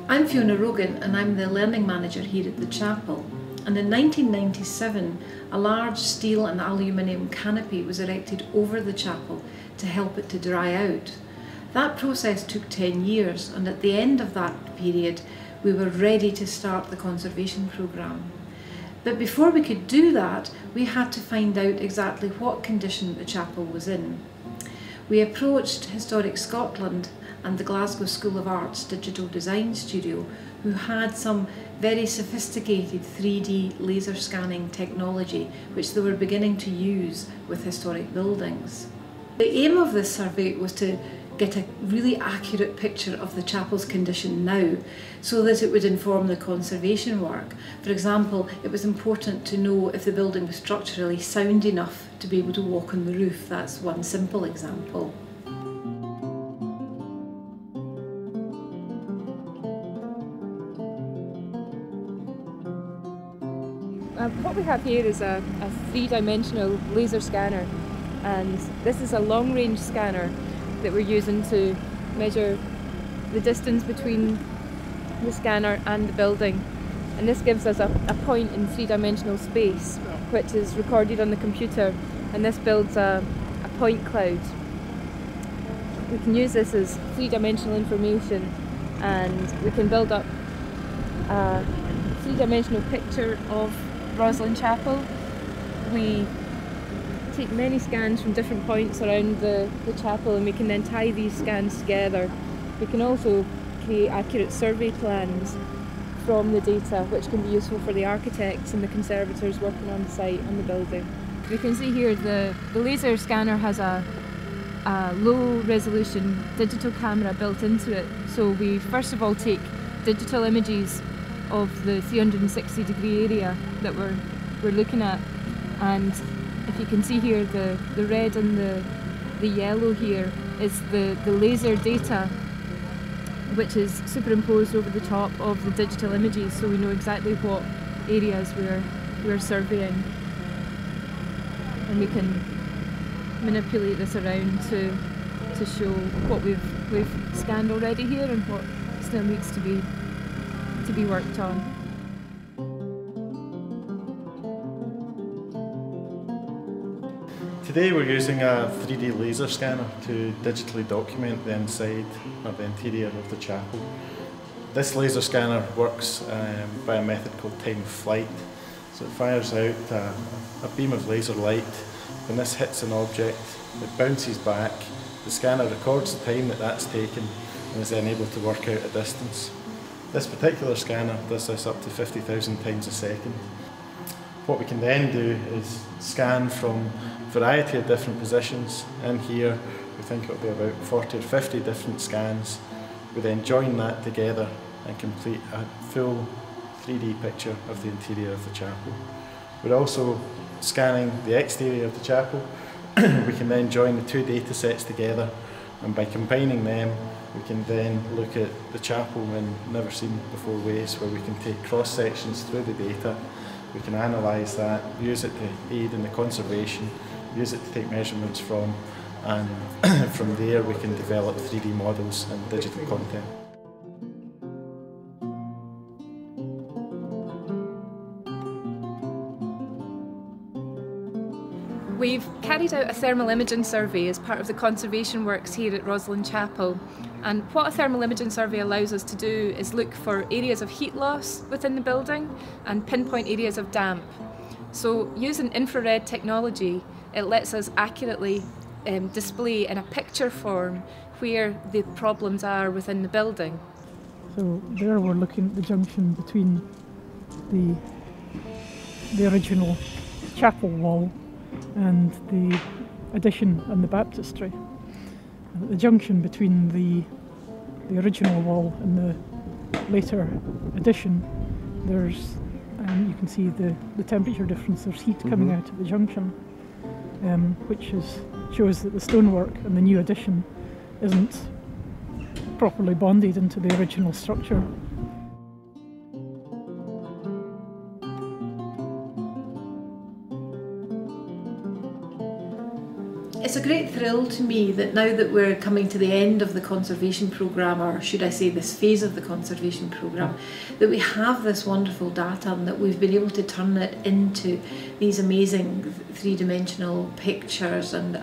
I'm Fiona Rogan and I'm the learning manager here at the chapel. And in 1997, a large steel and aluminium canopy was erected over the chapel to help it to dry out. That process took 10 years, and at the end of that period, we were ready to start the conservation programme. But before we could do that, we had to find out exactly what condition the chapel was in. We approached Historic Scotland and the Glasgow School of Art's Digital Design Studio, who had some very sophisticated 3D laser scanning technology which they were beginning to use with historic buildings. The aim of this survey was to get a really accurate picture of the chapel's condition now, so that it would inform the conservation work. For example, it was important to know if the building was structurally sound enough to be able to walk on the roof. That's one simple example. What we have here is a three-dimensional laser scanner, and this is a long-range scanner that we're using to measure the distance between the scanner and the building, and this gives us a point in three-dimensional space which is recorded on the computer, and this builds a point cloud. We can use this as three-dimensional information, and we can build up a three-dimensional picture of Rosslyn Chapel. We take many scans from different points around the chapel, and we can then tie these scans together. We can also create accurate survey plans from the data, which can be useful for the architects and the conservators working on the site and the building. We can see here the laser scanner has a low resolution digital camera built into it. So we first of all take digital images of the 360-degree area that we're looking at, and if you can see here, the red and the yellow here is the laser data, which is superimposed over the top of the digital images, so we know exactly what areas we're surveying, and we can manipulate this around to show what we've scanned already here and what still needs to be worked on. Today we're using a 3D laser scanner to digitally document the inside or the interior of the chapel. This laser scanner works by a method called time of flight. So it fires out a beam of laser light. When this hits an object, it bounces back. The scanner records the time that that's taken and is then able to work out a distance. This particular scanner does this up to 50,000 times a second. What we can then do is scan from a variety of different positions. In here, we think it'll be about 40 or 50 different scans. We then join that together and complete a full 3D picture of the interior of the chapel. We're also scanning the exterior of the chapel. We can then join the two data sets together, and by combining them, we can then look at the chapel in never seen before ways, where we can take cross sections through the data. We can analyse that, use it to aid in the conservation, use it to take measurements from, and from there we can develop 3D models and digital content. We've carried out a thermal imaging survey as part of the conservation works here at Rosslyn Chapel, and what a thermal imaging survey allows us to do is look for areas of heat loss within the building and pinpoint areas of damp. So using infrared technology, it lets us accurately display in a picture form where the problems are within the building. So there we're looking at the junction between the original chapel wall and the addition and the baptistry. And at the junction between the original wall and the later addition, there's you can see the temperature difference. There's heat coming out of the junction, which shows that the stonework and the new addition isn't properly bonded into the original structure. It's a great thrill to me that now that we're coming to the end of the conservation programme, or should I say this phase of the conservation programme, that we have this wonderful data and that we've been able to turn it into these amazing three-dimensional pictures and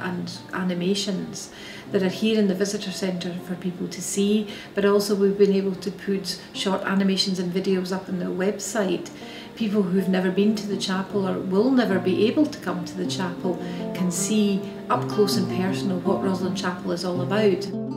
animations that are here in the visitor centre for people to see, but also we've been able to put short animations and videos up on the website. People who've never been to the chapel or will never be able to come to the chapel can see up close and personal what Rosslyn Chapel is all about.